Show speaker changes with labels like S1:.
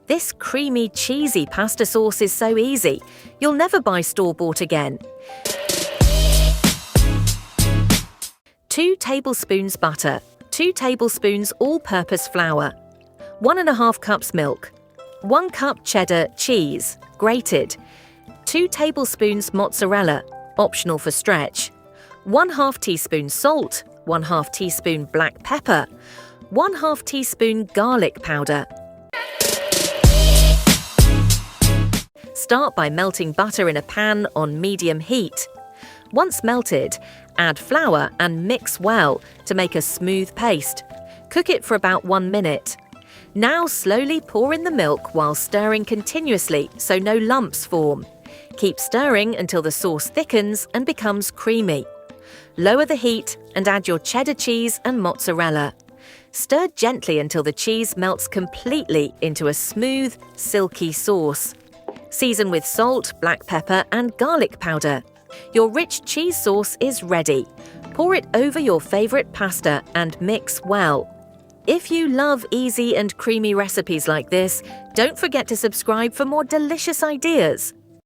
S1: This creamy, cheesy pasta sauce is so easy, you'll never buy store-bought again. 2 tablespoons butter, 2 tablespoons all-purpose flour, 1½ cups milk, 1 cup cheddar cheese, grated, 2 tablespoons mozzarella, optional for stretch, 1/2 teaspoon salt, 1/2 teaspoon black pepper, 1/2 teaspoon garlic powder. Start by melting butter in a pan on medium heat. Once melted, add flour and mix well to make a smooth paste. Cook it for about 1 minute. Now slowly pour in the milk while stirring continuously so no lumps form. Keep stirring until the sauce thickens and becomes creamy. Lower the heat and add your cheddar cheese and mozzarella. Stir gently until the cheese melts completely into a smooth, silky sauce. Season with salt, black pepper and garlic powder. Your rich cheese sauce is ready. Pour it over your favorite pasta and mix well. If you love easy and creamy recipes like this, don't forget to subscribe for more delicious ideas.